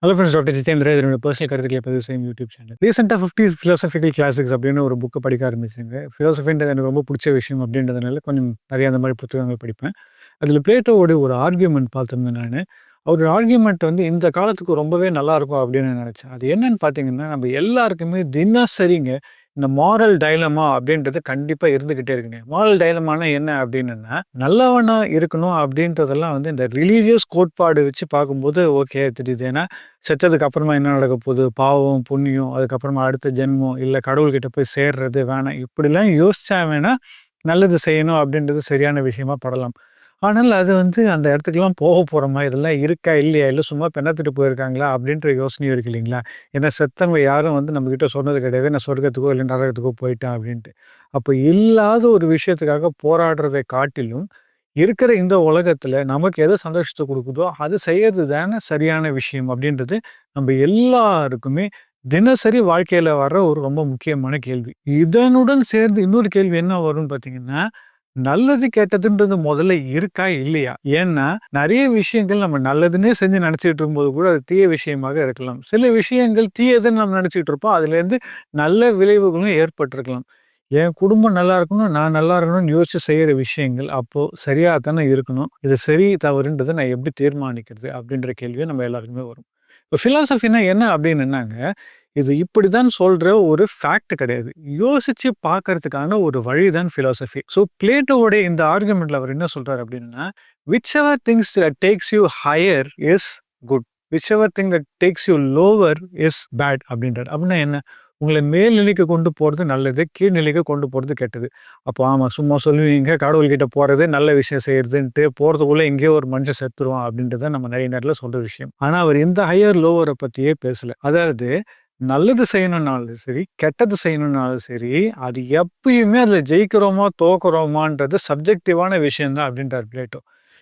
Hello friends, doctor Jitendra. இது என்னோட personal கருத்துக்களை பதிவு செய்யும் யூடியூப் சேனல். ரீசெண்டாக 50 ஃபிலாசபிக்கல் கிளாசிக்ஸ் அப்படின்னு ஒரு புக்கை படிக்க ஆரம்பிச்சேங்க. ஃபிலாசபின்றது எனக்கு ரொம்ப பிடிச்ச விஷயம் அப்படின்றதுனால கொஞ்சம் நிறைய அந்த மாதிரி புத்தகங்கள் படிப்பேன். அதில் பிளேட்டோவோட ஒரு ஆர்கியூமெண்ட் பார்த்துருந்தேன் நான். அவரோட ஆர்கியூமெண்ட் வந்து இந்த காலத்துக்கு ரொம்பவே நல்லா இருக்கும் அப்படின்னு நான் நினச்சேன். அது என்னன்னு பார்த்தீங்கன்னா, நம்ம எல்லாருக்குமே தினசரிங்க இந்த மாரல் டைலமா அப்படின்றது கண்டிப்பாக இருந்துக்கிட்டே இருக்குங்க. மாரல் டைலமானா என்ன அப்படின்னா, நல்லவனா இருக்கணும் அப்படின்றதெல்லாம் வந்து இந்த ரிலீஜியஸ் கோட்பாடு வச்சு பார்க்கும்போது ஓகே தெரியுது. ஏன்னா செத்ததுக்கு அப்புறமா என்ன நடக்க போகுது? பாவம், புண்ணியம், அதுக்கப்புறமா அடுத்த ஜென்மம், இல்ல கடவுள்கிட்ட போய் சேர்றது வேணாம். இப்படிலாம் யோசிச்சா வேணா நல்லது செய்யணும் அப்படின்றது சரியான விஷயமா படலாம். ஆனால் அது வந்து அந்த இடத்துக்குலாம் போக போறோமா? இதெல்லாம் இருக்கா? இல்லையா? இல்ல சும்மா பெண்ணாத்துட்டு போயிருக்காங்களா? அப்படின்ற யோசனையும் இருக்கு இல்லைங்களா? ஏன்னா செத்தவங்க யாரும் வந்து நம்மகிட்ட சொன்னது கிடையாது. நான் சொர்க்கத்துக்கோ இல்ல நரகத்துக்கோ போயிட்டேன் அப்படின்ட்டு. அப்ப இல்லாத ஒரு விஷயத்துக்காக போராடுறதை காட்டிலும் இருக்கிற இந்த உலகத்துல நமக்கு எது சந்தோஷத்த குடுக்குதோ, அது செய்யறது தானே சரியான விஷயம் அப்படின்றது நம்ம எல்லாருக்குமே தினசரி வாழ்க்கையில வர்ற ஒரு ரொம்ப முக்கியமான கேள்வி. இதனுடன் சேர்ந்து இன்னொரு கேள்வி என்ன வரும்னு பார்த்தீங்கன்னா, நல்லது கெட்டதுன்றது முதல்ல இருக்கா? இல்லையா? ஏன்னா, நெறைய விஷயங்கள் நம்ம நல்லதுன்னே செஞ்சு நெனச்சுட்டு இருக்கும்போது கூட அது தீய விஷயமாக இருக்கலாம். சில விஷயங்கள் தீயதுன்னு நம்ம நெனச்சுட்டு இருப்போம். அதுலேருந்து நல்ல விளைவுகளும் ஏற்பட்டிருக்கலாம். என் குடும்பம் நல்லா இருக்கணும், நான் நல்லா இருக்கணும்னு யோசிச்சு செய்யற விஷயங்கள், அப்போ சரியா தானே இருக்கணும். இது சரி, தவறுன்றத நான் எப்படி தீர்மானிக்கிறது? அப்படின்ற கேள்வி நம்ம எல்லாருக்குமே வரும். இப்ப பிலாசபின்னா என்ன அப்படின்னுனாங்க, இது இப்படிதான் சொல்ற ஒரு ஃபேக்ட் கிடையாது. யோசிச்சு பார்க்கறதுக்கான ஒரு வழிதான் பிலாசபி. ஸோ பிளேட்டோவோட இந்த ஆர்குமெண்ட்ல அவர் என்ன சொல்றாரு அப்படின்னா, "whichever things that takes you higher is good. Whichever thing that takes you lower is bad" அப்படின்றாரு. அப்படின்னா என்ன? உங்கள மேல்நிலைக்கு கொண்டு போறது நல்லது, கீழ்நிலைக்கு கொண்டு போறது கெட்டது. அப்போ ஆமா சும்மா சொல்லுவீங்க, கடவுள்கிட்ட போறது, நல்ல விஷயம் செய்றதுன்ட்டு போறதுக்குள்ள எங்கேயோ ஒரு மனுஷன் செத்துருவான் அப்படின்றது தான் நம்ம நெறைய நேரத்துல சொல்ற விஷயம். ஆனா அவர் இந்த ஹையர், லோவர பத்தியே பேசல. அதாவது நல்லது செய்யணும்னாலும் சரி, கெட்டது செய்யணும்னாலும் சரி, அது எப்பயுமே அதுல ஜெயிக்கிறோமா, தோக்குறோமான்றது சப்ஜெக்டிவான விஷயம் தான் அப்படின்றார் பிளேட்டோ.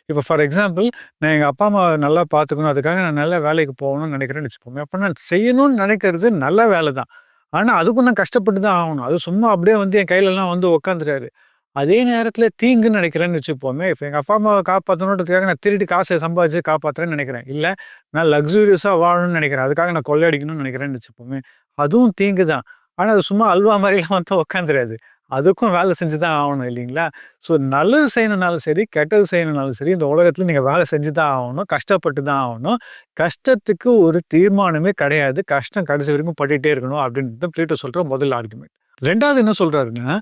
இப்ப ஃபார் எக்ஸாம்பிள், நான் எங்க அப்பா, அம்மாவ நல்லா பார்த்துக்கணும், அதுக்காக நான் நல்ல வேலைக்கு போகணும்னு நெனைக்கிறேன்னு வச்சுக்கோங்க. அப்ப நான் செய்யணும்னு நெனைக்கிறது நல்ல வேலை தான். ஆனா, அதுக்கும் நான் கஷ்டப்பட்டு தான் ஆகணும். அது சும்மா அப்படியே வந்து என் கையிலலாம் வந்து உட்காந்துறாது. அதே நேரத்தில தீங்குன்னு நினைக்கிறேன்னு வச்சுப்போமே, இப்ப எங்க அப்பா, அம்மாவ காப்பாத்தணுன்றதுக்காக நான் திருடி காச சம்பாதிச்சு காப்பாத்துறேன்னு நினைக்கிறேன். இல்ல நான் லக்ஸூரியஸா வாழணும்னு நினைக்கிறேன். அதுக்காக நான் கொள்ளையடிக்கணும்னு நினைக்கிறேன்னு வச்சுப்போமே, அதுவும் தீங்கு தான். ஆனா, அது சும்மா அல்வா மாரிலாம் வந்து உட்காந்துராது. அதுக்கும் வேலை செஞ்சு தான் ஆகணும் இல்லைங்களா? ஸோ நல்லது செய்யணும்னாலும் சரி, கெட்டது செய்யணும்னாலும் சரி, இந்த உலகத்தில நீங்க வேலை செஞ்சு தான் ஆகணும். கஷ்டப்பட்டு தான் ஆகணும். கஷ்டத்துக்கு ஒரு தீர்மானமே கிடையாது. கஷ்டம் கடைசி வரைக்கும் பட்டுட்டே இருக்கணும் அப்படின்றது பிளேட்டோ சொல்ற முதல் ஆர்குமென்ட். 2வது என்ன சொல்றாருன்னா,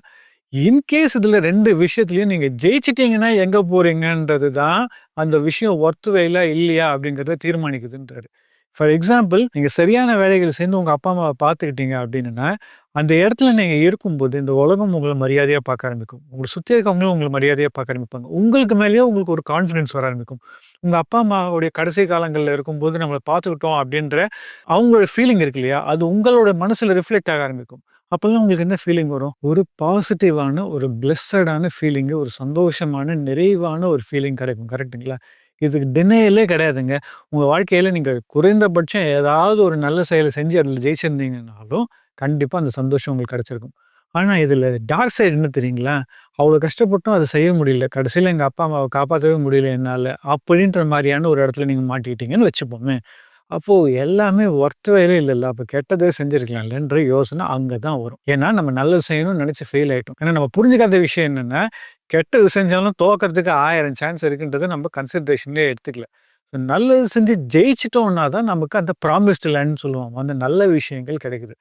இன்கேஸ் இதுல 2 விஷயத்திலயும் நீங்க ஜெயிச்சிட்டீங்கன்னா எங்க போறீங்கன்றது தான் அந்த விஷயம் ஒர்த்வைலா இல்லையா அப்படிங்கிறத தீர்மானிக்குதுன்றாரு. ஃபார் எக்ஸாம்பிள், நீங்க சரியான வேலைகள் செய்து உங்க அப்பா, அம்மாவ பார்த்துக்கிட்டீங்க அப்படின்னா, அந்த இடத்துல நீங்க இருக்கும்போது இந்த உலகம் உங்கள மரியாதையா பார்க்க ஆரம்பிக்கும். உங்கள சுத்தி இருக்கவங்களும் உங்கள மரியாதையா பார்க்க ஆரம்பிப்பாங்க. உங்களுக்கு மேலேயே உங்களுக்கு ஒரு கான்ஃபிடன்ஸ் வர ஆரம்பிக்கும். உங்க அப்பா, அம்மாவுடைய கடைசி காலங்கள்ல இருக்கும்போது நம்மள பார்த்துக்கிட்டோம் அப்படின்ற அவங்களோட ஃபீலிங் இருக்கு இல்லையா? அது உங்களோட மனசுல ரிஃப்ளெக்ட் ஆக ஆரம்பிக்கும். அப்பல்லாம் உங்களுக்கு என்ன ஃபீலிங் வரும்? ஒரு பாசிட்டிவான, ஒரு பிளெஸ்ஸடான ஃபீலிங்கு, ஒரு சந்தோஷமான, நிறைவான ஒரு ஃபீலிங் கிடைக்கும். கரெக்ட்டுங்களா? இதுக்கு டினையலே கிடையாதுங்க. உங்க வாழ்க்கையில நீங்க குறைந்தபட்சம் ஏதாவது ஒரு நல்ல செயல செஞ்சு அதில ஜெயிச்சிருந்தீங்கன்னாலும், கண்டிப்பா அந்த சந்தோஷம் உங்களுக்கு கிடைச்சிருக்கும். ஆனா இதில டார்க் சைடு என்ன தெரியுங்களா? அவ்வளோ கஷ்டப்பட்டும் அத செய்ய முடியல. கடைசியில எங்க அப்பா, அம்மாவ காப்பாத்தவே முடியல என்னால. அப்படின்ற மாரியான ஒரு இடத்துல நீங்க மாட்டிக்கிட்டீங்கன்னு வச்சுப்போமே. அப்போ எல்லாமே ஒர்த் வேலே இல்லல்ல. அப்ப கெட்டதே செஞ்சிருக்கலாம்லன்ற யோசனை அங்க தான் வரும். ஏன்னா நம்ம நல்லது செய்யணும்னு நெனச்சு ஃபெயில் ஆயிட்டோம். ஏன்னா நம்ம புரிஞ்சுக்காத விஷயம் என்னன்னா, கெட்டது செஞ்சாலும் தோக்கறதுக்கு 1000 சான்ஸ் இருக்குன்றத நம்ம கன்சிடரேஷன்லயே எடுத்துக்கல. நல்லது செஞ்சு ஜெயிச்சுட்டோம்னா தான் நமக்கு அந்த ப்ராமிஸ்டு லேண்ட்ன்னு சொல்லுவோம். அந்த நல்ல விஷயங்கள் கிடைக்குது.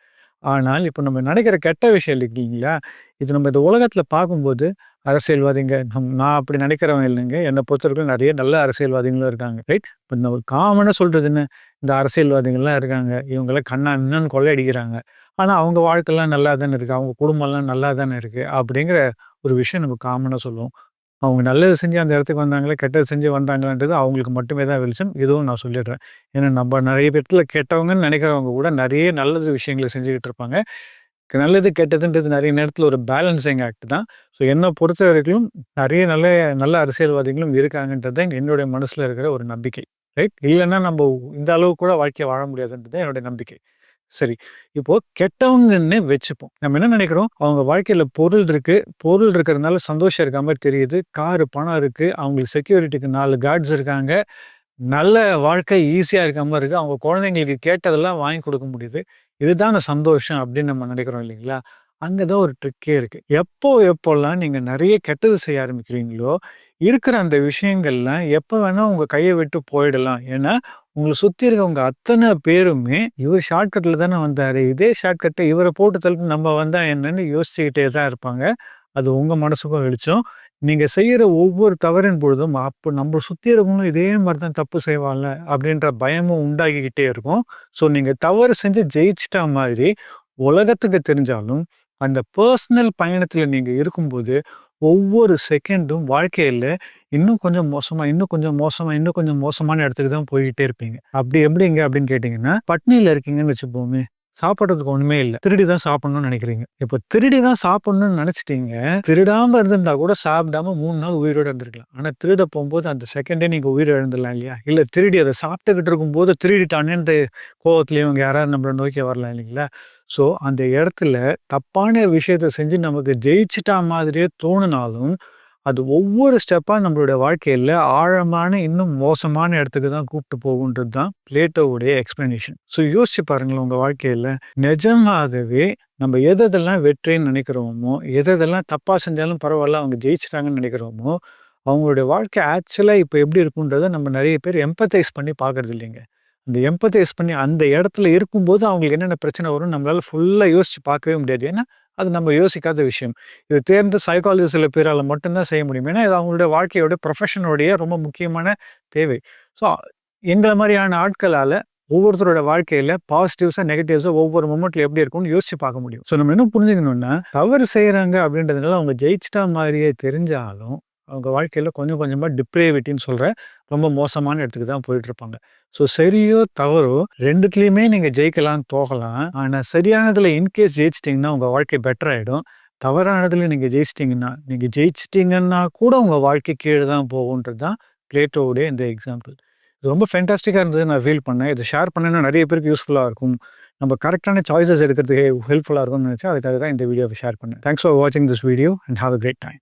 ஆனால், இப்ப நம்ம நினைக்கிற கெட்ட விஷயம் இருக்கு இல்லைங்களா? இது நம்ம இந்த உலகத்துல பார்க்கும்போது, அரசியல்வாதிங்க நான் அப்படி நினைக்கிறவன் இல்லைங்க. என்ன பொறுத்தவரைக்கும் நெறைய நல்ல அரசியல்வாதிகளும் இருக்காங்க. ரைட்? இப்ப இந்த ஒரு காமனா சொல்றது என்ன? இந்த அரசியல்வாதிகள்லாம் இருக்காங்க. இவங்கலாம் கண்ணா பின்னான்னு கொள்ளையடிக்கிறாங்க. ஆனா, அவங்க வாழ்க்கைலாம் நல்லா தானே இருக்கு. அவங்க குடும்பம்லாம் நல்லா தானே இருக்கு. அப்படிங்கிற ஒரு விஷயம் நம்ம காமனா சொல்லுவோம். அவங்க நல்லது செஞ்சு அந்த இடத்துக்கு வந்தாங்களா, கெட்டது செஞ்சு வந்தாங்களான்றது அவங்களுக்கு மட்டுமே தான் வெளிச்சம். இதுவும் நான் சொல்லிடுறேன். ஏன்னா நம்ம நெறைய இடத்துல கெட்டவங்கன்னு நெனைக்கிறவங்க கூட நெறைய நல்லது விஷயங்கள செஞ்சுகிட்டு இருப்பாங்க. நல்லது, கெட்டதுன்றது நெறைய நேரத்துல ஒரு பேலன்சிங் ஆக்ட் தான். ஸோ என்ன பொறுத்தவரைக்கும் நெறைய நல்ல நல்ல அரசியல்வாதிகளும் இருக்காங்கன்றது தான் என்னுடைய மனசுல இருக்கிற ஒரு நம்பிக்கை. ரைட்? இல்லன்னா நம்ப இந்த அளவு கூட வாழ்க்கைய வாழ முடியாதுன்றது தான் என்னுடைய நம்பிக்கை. சரி. இப்போ கெட்டவங்கன்னு வச்சுப்போம். நம்ம என்ன நெனைக்கிறோம், அவங்க வாழ்க்கையில பொருள் இருக்கு. பொருள் இருக்கிறதுனால சந்தோஷம் இருக்க மாரி தெரியுது. காரு, பணம் இருக்கு. அவங்களுக்கு செக்யூரிட்டிக்கு 4 கார்ட்ஸ் இருக்காங்க. நல்ல வாழ்க்கை ஈஸியா இருக்காம இருக்கு. அவங்க குழந்தைங்களுக்கு கேட்டதெல்லாம் வாங்கி கொடுக்க முடியுது. இதுதான சந்தோஷம் அப்படின்னு நம்ம நினைக்கிறோம் இல்லைங்களா? அங்க தான் ஒரு ட்ரிக்கே இருக்கு. எப்போலாம் நீங்க நெறைய கெட்டது செய்ய ஆரம்பிக்கிறீங்களோ, இருக்கிற அந்த விஷயங்கள்லாம் எப்ப வேணா உங்க கைய விட்டு போயிடலாம். ஏன்னா, உங்கள சுத்தி இருக்கவங்க அத்தன பேருமே, இவர் ஷார்ட்கட்ல தானே வந்தாரு. இதே ஷார்ட்கட்ட இவர போட்டு தள்ளிட்டு நம்ம வந்தா என்னன்னு யோசிச்சுக்கிட்டே தான் இருப்பாங்க. அது உங்க மனசுக்கும் வெளிச்சம். நீங்க செய்யற ஒவ்வொரு தவறின் பொழுதும், அப்ப நம்ம சுத்தி இருக்கவங்களும் இதே மாரி தான் தப்பு செய்வான்ல, அப்படின்ற பயமும் உண்டாகிக்கிட்டே இருக்கும். ஸோ நீங்க தவறு செஞ்சு ஜெயிச்சுட்டா மாதிரி உலகத்துக்கு தெரிஞ்சாலும், அந்த பெர்சனல் பயணத்துல நீங்க இருக்கும்போது, ஒவ்வொரு செகண்டும் வாழ்க்கையில இன்னும் கொஞ்சம் மோசமா, இன்னும் கொஞ்சம் மோசமா, இன்னும் கொஞ்சம் மோசமான இடத்துக்கு தான் போய்க்கிட்டே இருப்பீங்க. அப்படி எப்படிங்க அப்படின்னு கேட்டீங்கன்னா, பட்னியில இருக்கீங்கன்னு வச்சுப்போமே, சாப்பிடுறதுக்கு ஒண்ணுமே இல்ல. திருடி தான் சாப்பிடணும்னு நெனைக்கிறீங்க. இப்ப திருடி தான் சாப்பிடணும்னு நெனைச்சிட்டீங்க. திருடாம இருந்திருந்தா கூட சாப்பிடாம 3 நாள் உயிரோட இருந்திருக்கலாம். ஆனா திருட போம்போது அந்த செகண்டே நீங்க உயிர் இழந்துடலாம் இல்லையா? இல்ல திருடி அத சாப்பிட்டுக்கிட்டு இருக்கும்போது திருடிட்டானேன்ற கோவத்திலே இவங்க யாராவது நம்மள நோக்கி வரலாம் இல்லைங்களா? ஸோ அந்த இடத்துல தப்பான விஷயத்த செஞ்சு நமக்கு ஜெயிச்சுட்டா மாதிரியே தோணுனாலும், அது ஒவ்வொரு ஸ்டெப்பா நம்மளுடைய வாழ்க்கையில ஆழமான, இன்னும் மோசமான இடத்துக்கு தான் கூப்ட்டு போகுன்றது தான் பிளேட்டோவுடைய எக்ஸ்பிளனேஷன். ஸோ யோசிச்சு பாருங்களேன் உங்க வாழ்க்கையில, நிஜமாகவே நம்ம எதெல்லாம் வெற்றின்னு நினைக்கிறோமோ, எதெல்லாம் தப்பா செஞ்சாலும் பரவால்ல அவங்க ஜெயிச்சுட்டாங்கன்னு நினைக்கிறோமோ, அவங்களுடைய வாழ்க்கை ஆக்சுவலா இப்ப எப்படி இருக்குன்றத நம்ம நெறைய பேர் எம்பத்தைஸ் பண்ணி பார்க்கறது இல்லைங்க. அந்த எம்பத்தைஸ் பண்ணி அந்த இடத்துல இருக்கும்போது அவங்களுக்கு என்னென்ன பிரச்சனை வரும்னு நம்மளால ஃபுல்லா யோசிச்சு பார்க்கவே முடியாது. ஏன்னா, அது நம்ம யோசிக்காத விஷயம். இது தேர்ந்த சைக்காலஜிஸ்ட் சில பேரால மட்டும் தான் செய்ய முடியும். ஏன்னா, இது அவங்களுடைய வாழ்க்கையோட ப்ரொஃபஷனுடைய ரொம்ப முக்கியமான தேவை. ஸோ, எங்கள மாரியான ஆட்களால ஒவ்வொருத்தரோட வாழ்க்கையில பாசிட்டிவ்ஸா, நெகட்டிவ்ஸா ஒவ்வொரு மொமெண்ட்ல எப்படி இருக்கும்னு யோசிச்சு பார்க்க முடியும். ஸோ, நம்ம என்ன புரிஞ்சுக்கணும்னா, தவறு செய்றாங்க அப்படின்றதுனால அவங்க ஜெயிச்சிட்டா மாரியே தெரிஞ்சாலும், அவங்க வாழ்க்கையில கொஞ்சம் கொஞ்சமா டிப்ரேவிட்டின்னு சொல்ற ரொம்ப மோசமான இடத்துக்கு தான் போயிட்டுருப்பாங்க. ஸோ, சரியோ, தவறோ 2த்துலயுமே நீங்க ஜெயிக்கலாம், தோக்கலாம். ஆனா சரியானதுல இன்கேஸ் ஜெயிச்சிட்டீங்கன்னா, உங்க வாழ்க்கை பெட்டர் ஆயிடும். தவறானதுல நீங்க ஜெயிச்சிட்டீங்கன்னா, நீங்க ஜெயிச்சிட்டீங்கன்னா கூட உங்க வாழ்க்கை கீழ தான் போகுன்றது தான் பிளேட்டோவுடைய இந்த எக்ஸாம்பிள். இது ரொம்ப ஃபேன்டாஸ்டிக்கா இருந்தது நான் ஃபீல் பண்ணேன். இத ஷேர் பண்ணேன்னா நெறைய பேருக்கு யூஸ்ஃபுல்லா இருக்கும். நம்ம கரெக்ட்டான சாய்ஸஸ் எடுக்கிறதுக்கு ஹெல்ப்ஃபுல்லா இருக்கும்னு நெனச்சேன். அதுக்காக தான் இந்த வீடியோவ ஷேர் பண்ணேன். தேங்க்ஸ் ஃபார் வாட்சிங் this video and have a great time.